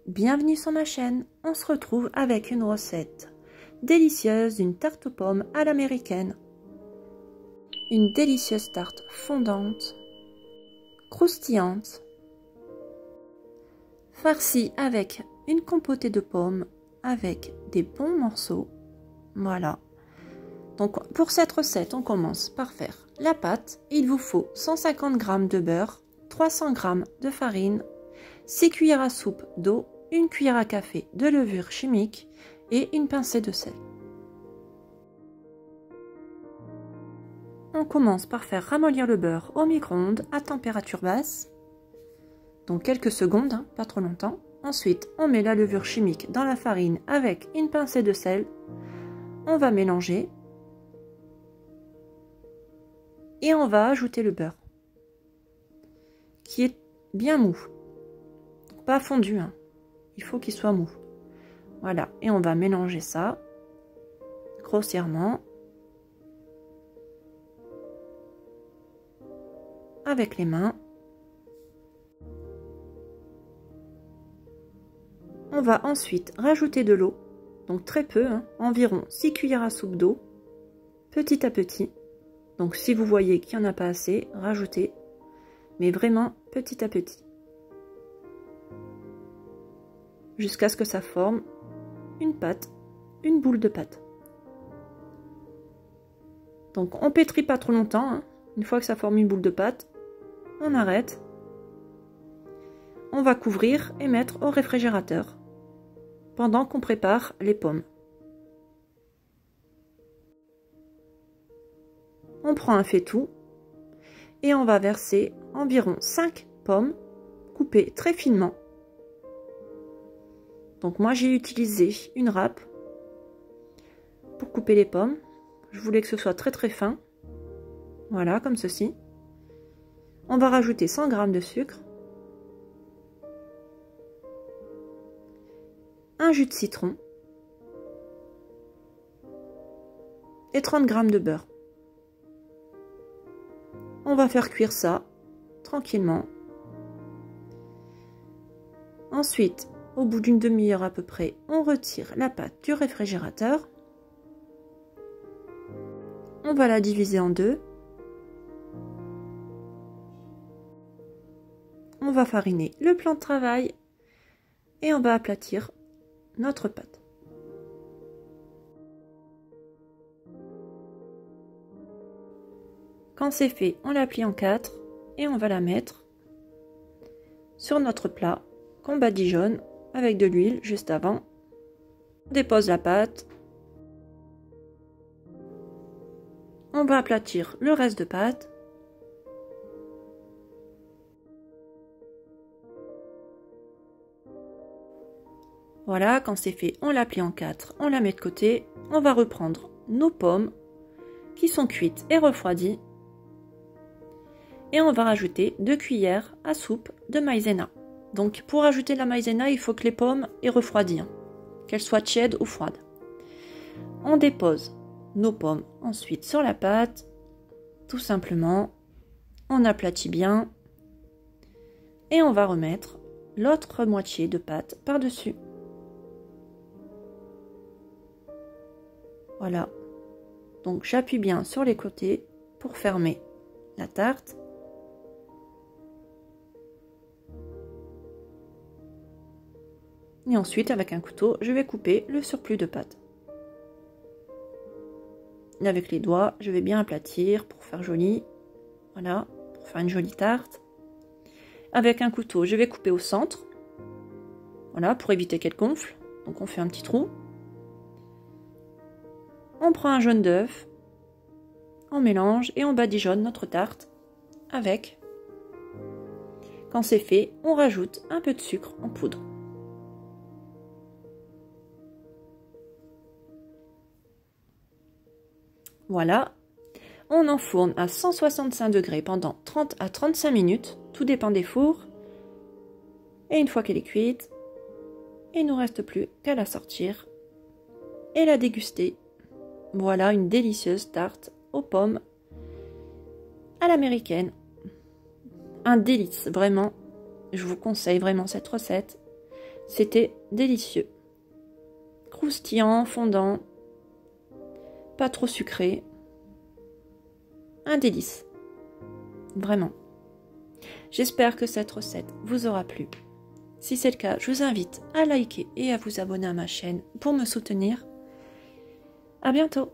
Bienvenue sur ma chaîne, on se retrouve avec une recette délicieuse d'une tarte aux pommes à l'américaine. Une délicieuse tarte fondante, croustillante, farcie avec une compotée de pommes avec des bons morceaux. Voilà. Donc pour cette recette, on commence par faire la pâte. Il vous faut 150 g de beurre, 300 g de farine, 6 cuillères à soupe d'eau, 1 cuillère à café de levure chimique et une pincée de sel. On commence par faire ramollir le beurre au micro-ondes à température basse, donc quelques secondes, hein, pas trop longtemps. Ensuite, on met la levure chimique dans la farine avec une pincée de sel. On va mélanger et on va ajouter le beurre qui est bien mou, pas fondu, hein. Il faut qu'il soit mou. Voilà, et on va mélanger ça grossièrement avec les mains. On va ensuite rajouter de l'eau, donc très peu, hein, environ 6 cuillères à soupe d'eau, petit à petit. Donc si vous voyez qu'il n'y en a pas assez, rajoutez, mais vraiment petit à petit, jusqu'à ce que ça forme une pâte, une boule de pâte. Donc on pétrit pas trop longtemps, hein. Une fois que ça forme une boule de pâte, on arrête. On va couvrir et mettre au réfrigérateur pendant qu'on prépare les pommes. On prend un faitout et on va verser environ 5 pommes coupées très finement. Donc moi j'ai utilisé une râpe pour couper les pommes. Je voulais que ce soit très très fin. Voilà, comme ceci. On va rajouter 100 g de sucre, un jus de citron et 30 g de beurre. On va faire cuire ça tranquillement. Ensuite, au bout d'une demi-heure à peu près, on retire la pâte du réfrigérateur. On va la diviser en deux. On va fariner le plan de travail et on va aplatir notre pâte. Quand c'est fait, on la plie en 4 et on va la mettre sur notre plat qu'on badigeonne avec de l'huile juste avant. On dépose la pâte. On va aplatir le reste de pâte. Voilà, quand c'est fait, on la plie en 4, on la met de côté. On va reprendre nos pommes qui sont cuites et refroidies. Et on va rajouter 2 cuillères à soupe de maïzena. Donc pour ajouter de la maïzena, il faut que les pommes aient refroidi, hein, qu'elles soient tièdes ou froides. On dépose nos pommes ensuite sur la pâte, tout simplement. On aplatit bien. Et on va remettre l'autre moitié de pâte par-dessus. Voilà. Donc j'appuie bien sur les côtés pour fermer la tarte. Et ensuite, avec un couteau, je vais couper le surplus de pâte. Et avec les doigts, je vais bien aplatir pour faire joli. Voilà, pour faire une jolie tarte. Avec un couteau, je vais couper au centre. Voilà, pour éviter qu'elle gonfle. Donc on fait un petit trou. On prend un jaune d'œuf. On mélange et on badigeonne notre tarte avec. Quand c'est fait, on rajoute un peu de sucre en poudre. Voilà, on enfourne à 165 degrés pendant 30 à 35 minutes, tout dépend des fours. Et une fois qu'elle est cuite, il ne nous reste plus qu'à la sortir et la déguster. Voilà une délicieuse tarte aux pommes à l'américaine. Un délice, vraiment. Je vous conseille vraiment cette recette. C'était délicieux. Croustillant, fondant, pas trop sucré. Un délice. Vraiment. J'espère que cette recette vous aura plu. Si c'est le cas, je vous invite à liker et à vous abonner à ma chaîne pour me soutenir. À bientôt!